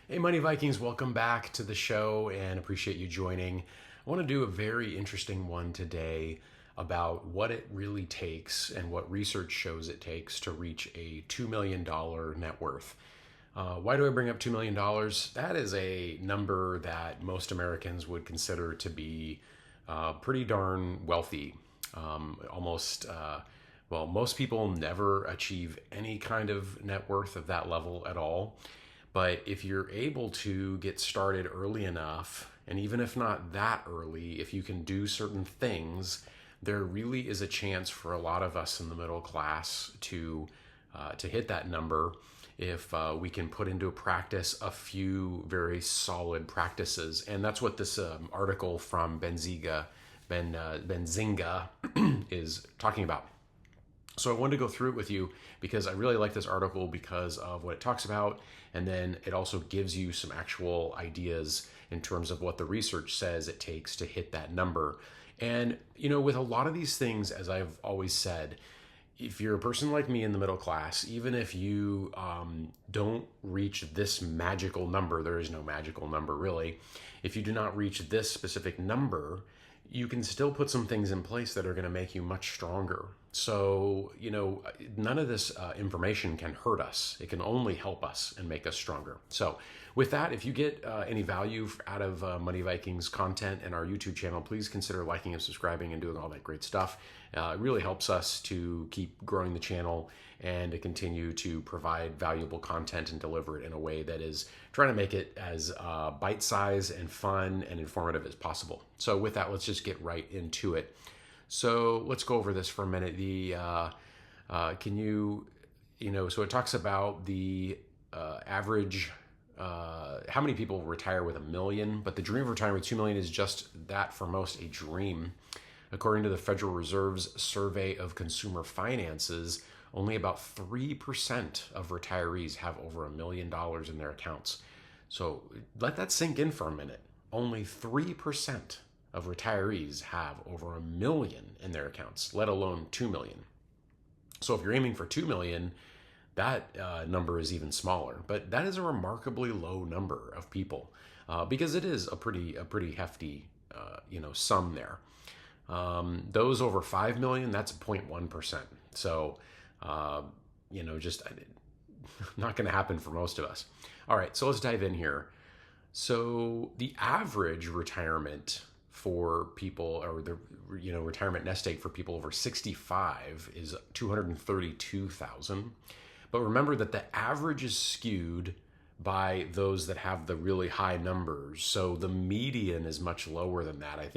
Hey, Money Vikings, welcome back to the show and appreciate you joining. I want to do a very interesting one today about what it really takes and what research shows it takes to reach a $2 million net worth. Why do I bring up $2 million? That is a number that most Americans would consider to be pretty darn wealthy. Most people never achieve any kind of net worth of that level at all. But if you're able to get started early enough, and even if not that early, if you can do certain things, there really is a chance for a lot of us in the middle class to hit that number if we can put into practice a few very solid practices. And that's what this article from Benzinga is talking about. So I wanted to go through it with you because I really like this article because of what it talks about, and then it also gives you some actual ideas in terms of what the research says it takes to hit that number. And with a lot of these things, as I've always said, if you're a person like me in the middle class, even if you don't reach this magical number, there is no magical number really. If you do not reach this specific number, you can still put some things in place that are going to make you much stronger. So, none of this information can hurt us. It can only help us and make us stronger. So, with that, if you get any value out of Money Vikings content and our YouTube channel, please consider liking and subscribing and doing all that great stuff. It really helps us to keep growing the channel and to continue to provide valuable content and deliver it in a way that is trying to make it as bite-sized and fun and informative as possible. So with that, let's just get right into it. So let's go over this for a minute. So it talks about the average, how many people retire with $1 million, but the dream of retiring with $2 million is just that for most, a dream. According to the Federal Reserve's survey of consumer finances, only about 3% of retirees have over $1 million in their accounts. So let that sink in for a minute. Only 3% of retirees have over $1 million in their accounts, let alone 2 million. So if you're aiming for 2 million, that number is even smaller. But that is a remarkably low number of people because it is a pretty hefty sum there. Those over 5 million, that's 0.1%. So, just not going to happen for most of us. All right, so let's dive in here. So the average retirement for people, or the retirement nest egg for people over 65 is 232,000. But remember that the average is skewed by those that have the really high numbers. So the median is much lower than that. I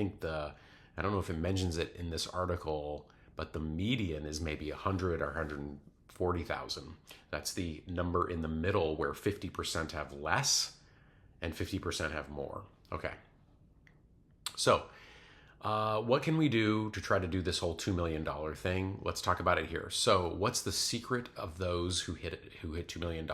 don't know if it mentions it in this article, but the median is maybe 100 or 140,000. That's the number in the middle where 50% have less and 50% have more. Okay. So, what can we do to try to do this whole $2 million thing? Let's talk about it here. So, what's the secret of those who hit $2 million?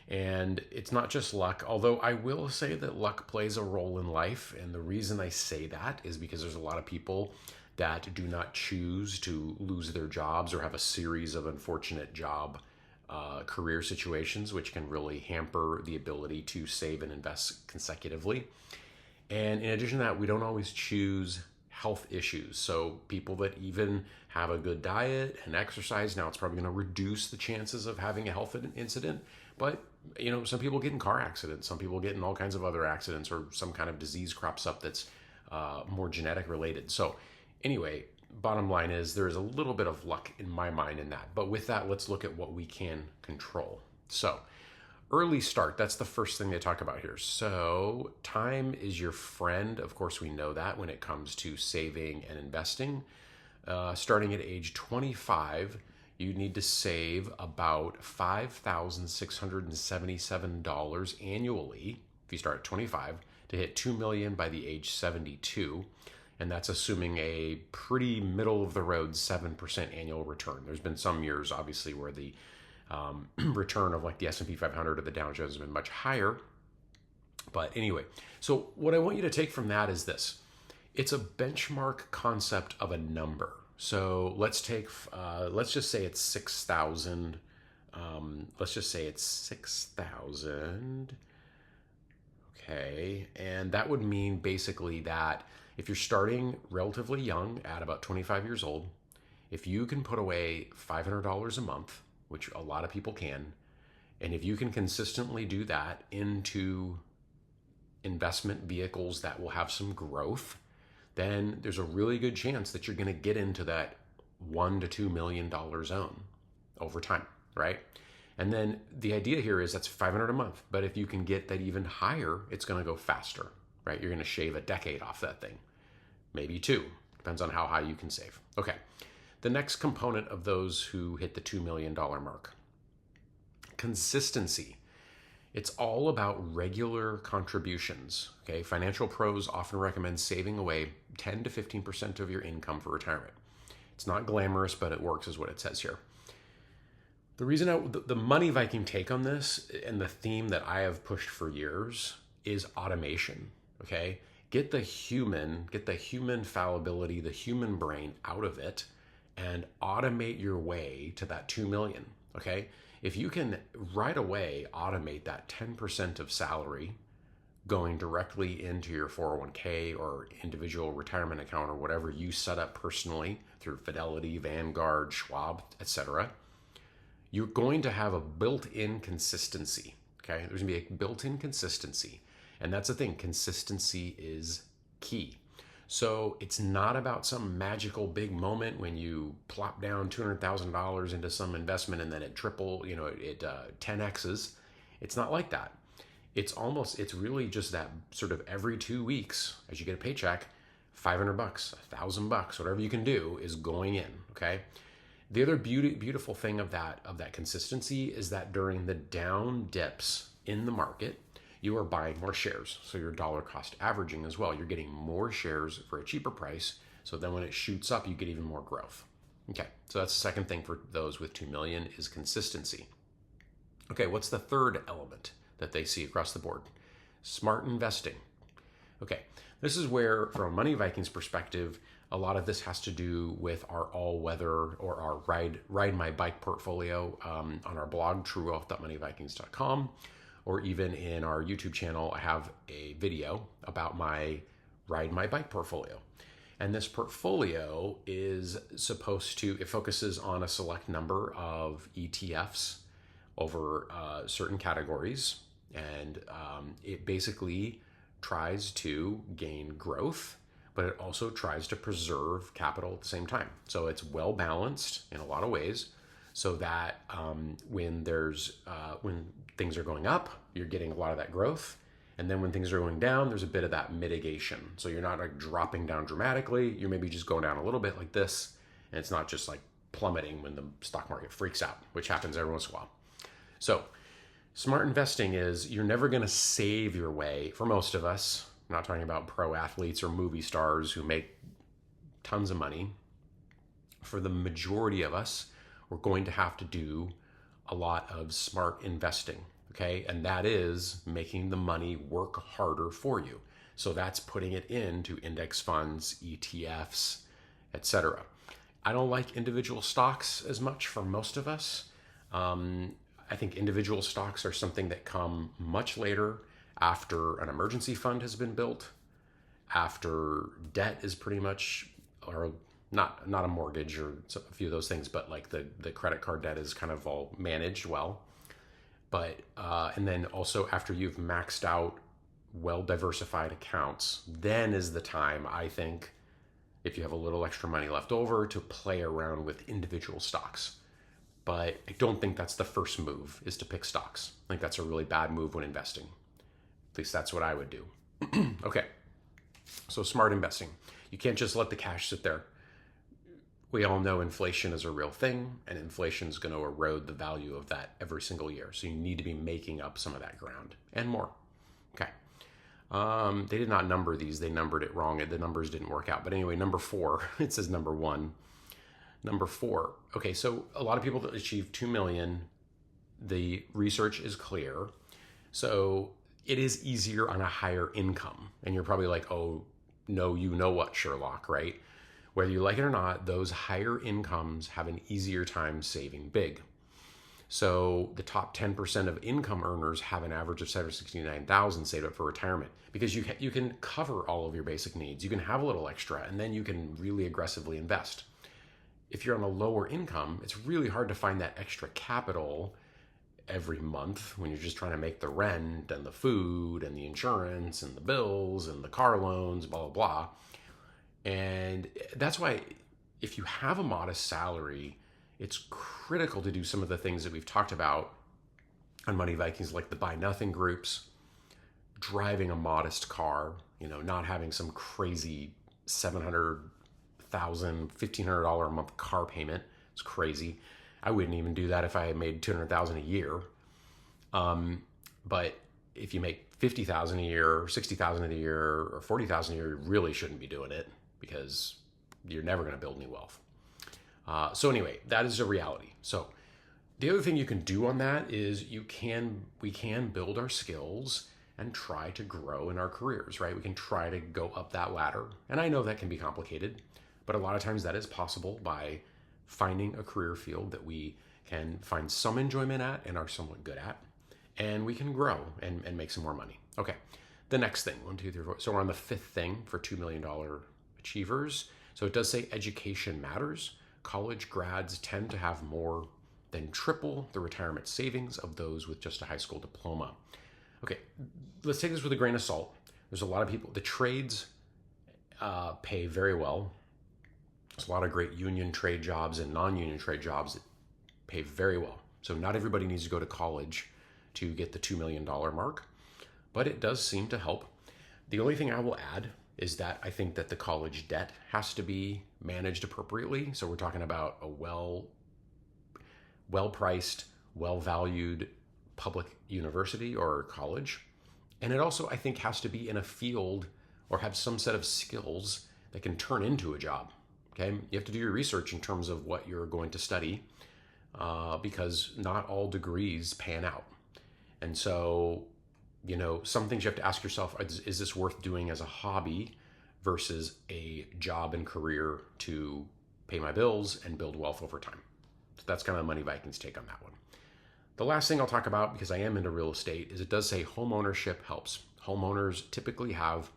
And it's not just luck, although I will say that luck plays a role in life. And the reason I say that is because there's a lot of people that do not choose to lose their jobs or have a series of unfortunate career situations, which can really hamper the ability to save and invest consecutively. And in addition to that, we don't always choose health issues. So people that even have a good diet and exercise, now it's probably going to reduce the chances of having a health incident. But, some people get in car accidents. Some people get in all kinds of other accidents, or some kind of disease crops up that's more genetic related. So anyway, bottom line is there is a little bit of luck in my mind in that. But with that, let's look at what we can control. So early start, that's the first thing they talk about here. So time is your friend. Of course, we know that when it comes to saving and investing. Starting at age 25, you need to save about $5,677 annually if you start at 25 to hit 2 million by the age 72. And that's assuming a pretty middle of the road 7% annual return. There's been some years, obviously, where the return of like the S&P 500 or the Dow Jones has been much higher. But anyway, so what I want you to take from that is this. It's a benchmark concept of a number. So let's just say it's 6,000. Let's just say it's 6,000 Okay, and that would mean basically that if you're starting relatively young at about 25 years old, if you can put away $500 a month, which a lot of people can, and if you can consistently do that into investment vehicles that will have some growth, then there's a really good chance that you're going to get into that $1 to $2 million zone over time, right? And then the idea here is that's 500 a month, but if you can get that even higher, it's going to go faster, right? You're going to shave a decade off that thing, maybe two, depends on how high you can save. Okay, the next component of those who hit the $2 million mark, consistency. It's all about regular contributions. Okay, financial pros often recommend saving away 10 to 15% of your income for retirement. It's not glamorous, but it works, is what it says here. The reason the Money Viking take on this and the theme that I have pushed for years is automation. Okay, get the human fallibility, the human brain out of it, and automate your way to that 2 million. Okay, if you can right away automate that 10% of salary going directly into your 401k or individual retirement account or whatever you set up personally through Fidelity, Vanguard, Schwab, etc., you're going to have a built-in consistency. Okay, there's gonna be a built-in consistency, and that's the thing. Consistency is key. So it's not about some magical big moment when you plop down $200,000 into some investment and then it 10x's. It's not like that. It's really just that sort of every 2 weeks as you get a paycheck, $500, $1,000, whatever you can do is going in. Okay. The other beautiful thing of that consistency is that during the down dips in the market, you are buying more shares. So you're dollar cost averaging as well. You're getting more shares for a cheaper price. So then when it shoots up, you get even more growth. Okay, so that's the second thing for those with 2 million is consistency. Okay, what's the third element that they see across the board? Smart investing. Okay, this is where, from a Money Vikings perspective, a lot of this has to do with our all-weather or our ride my bike portfolio on our blog, truewealth.moneyvikings.com, or even in our YouTube channel. I have a video about my ride my bike portfolio. And this portfolio is it focuses on a select number of ETFs over certain categories. And it basically tries to gain growth, but it also tries to preserve capital at the same time. So it's well balanced in a lot of ways, so that when things are going up, you're getting a lot of that growth, and then when things are going down, there's a bit of that mitigation. So you're not like dropping down dramatically. You're maybe just going down a little bit like this, and it's not just like plummeting when the stock market freaks out, which happens every once in a while. So smart investing is you're never going to save your way. For most of us, I'm not talking about pro athletes or movie stars who make tons of money. For the majority of us, we're going to have to do a lot of smart investing, okay? And that is making the money work harder for you. So that's putting it into index funds, ETFs, etc. I don't like individual stocks as much for most of us. I think individual stocks are something that come much later, after an emergency fund has been built, after debt is pretty much, or not a mortgage or a few of those things, but like the credit card debt is kind of all managed well. But and then also after you've maxed out well-diversified accounts, then is the time, I think, if you have a little extra money left over, to play around with individual stocks. But I don't think that's the first move, is to pick stocks. I think that's a really bad move when investing. At least that's what I would do. Okay, so smart investing. You can't just let the cash sit there. We all know inflation is a real thing, and inflation is going to erode the value of that every single year. So you need to be making up some of that ground and more. Okay. They did not number these. They numbered it wrong. The numbers didn't work out. But anyway, number 4, it says number 1. Number 4. Okay, so a lot of people that achieve 2 million, the research is clear. So it is easier on a higher income. And you're probably like, oh, no, you know what, Sherlock, right? Whether you like it or not, those higher incomes have an easier time saving big. So the top 10% of income earners have an average of $769,000 saved up for retirement, because you can cover all of your basic needs. You can have a little extra, and then you can really aggressively invest. If you're on a lower income, it's really hard to find that extra capital every month when you're just trying to make the rent and the food and the insurance and the bills and the car loans, blah, blah, blah. And that's why if you have a modest salary, it's critical to do some of the things that we've talked about on Money Vikings, like the buy nothing groups, driving a modest car, not having some crazy $700,000, $1,500 a month car payment. It's crazy. I wouldn't even do that if I made $200,000 a year. But if you make $50,000 a year, or $60,000 a year, or $40,000 a year, you really shouldn't be doing it, because you're never going to build any wealth. So anyway, that is a reality. So the other thing you can do on that is we can build our skills and try to grow in our careers, right? We can try to go up that ladder. And I know that can be complicated, but a lot of times that is possible by finding a career field that we can find some enjoyment at and are somewhat good at, and we can grow and make some more money. Okay, the next thing, 1, 2, 3, 4. So we're on the fifth thing for $2 million achievers. So it does say education matters. College grads tend to have more than triple the retirement savings of those with just a high school diploma. Okay, let's take this with a grain of salt. There's a lot of people, the trades pay very well. There's a lot of great union trade jobs and non-union trade jobs that pay very well. So not everybody needs to go to college to get the $2 million mark, but it does seem to help. The only thing I will add is that I think that the college debt has to be managed appropriately. So we're talking about a well-priced, well-valued public university or college. And it also, I think, has to be in a field or have some set of skills that can turn into a job. Okay, you have to do your research in terms of what you're going to study, because not all degrees pan out. And so, some things you have to ask yourself, is this worth doing as a hobby versus a job and career to pay my bills and build wealth over time? So that's kind of Money Vikings take on that one. The last thing I'll talk about, because I am into real estate, is it does say home ownership helps. Homeowners typically have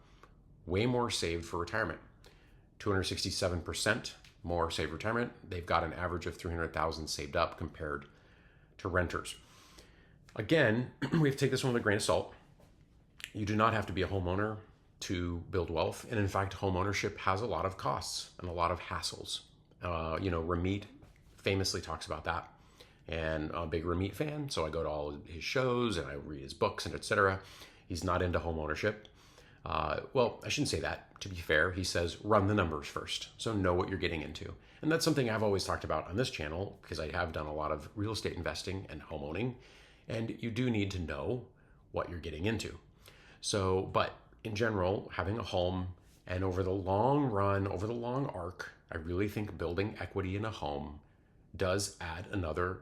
way more saved for retirement. 267% more saved retirement. They've got an average of $300,000 saved up compared to renters. Again, we have to take this one with a grain of salt. You do not have to be a homeowner to build wealth. And in fact, home ownership has a lot of costs and a lot of hassles. Ramit famously talks about that. And I'm a big Ramit fan, so I go to all his shows and I read his books and etc. He's not into home ownership. Well, I shouldn't say that. To be fair, he says run the numbers first, so know what you're getting into. And that's something I've always talked about on this channel, because I have done a lot of real estate investing and home owning, and you do need to know what you're getting into. So, but in general, having a home, and over the long run, over the long arc, I really think building equity in a home does add another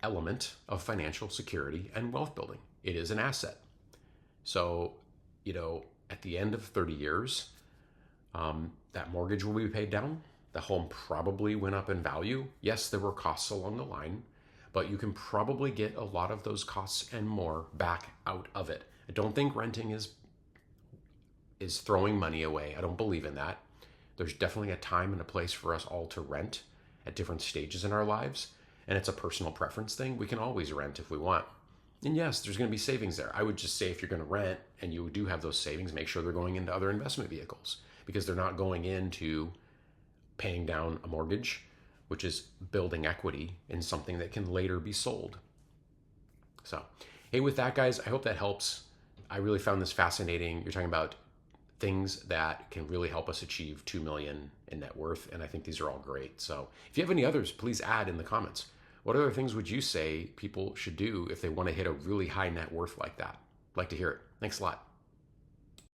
element of financial security and wealth building. It is an asset. So, at the end of 30 years, that mortgage will be paid down. The home probably went up in value. Yes, there were costs along the line, but you can probably get a lot of those costs and more back out of it. I don't think renting is throwing money away. I don't believe in that. There's definitely a time and a place for us all to rent at different stages in our lives, and it's a personal preference thing. We can always rent if we want. And yes, there's going to be savings there. I would just say if you're going to rent and you do have those savings, make sure they're going into other investment vehicles, because they're not going into paying down a mortgage, which is building equity in something that can later be sold. So, hey, with that, guys, I hope that helps. I really found this fascinating. You're talking about things that can really help us achieve 2 million in net worth, and I think these are all great. So if you have any others, please add in the comments. What other things would you say people should do if they want to hit a really high net worth like that? I'd like to hear it. Thanks a lot.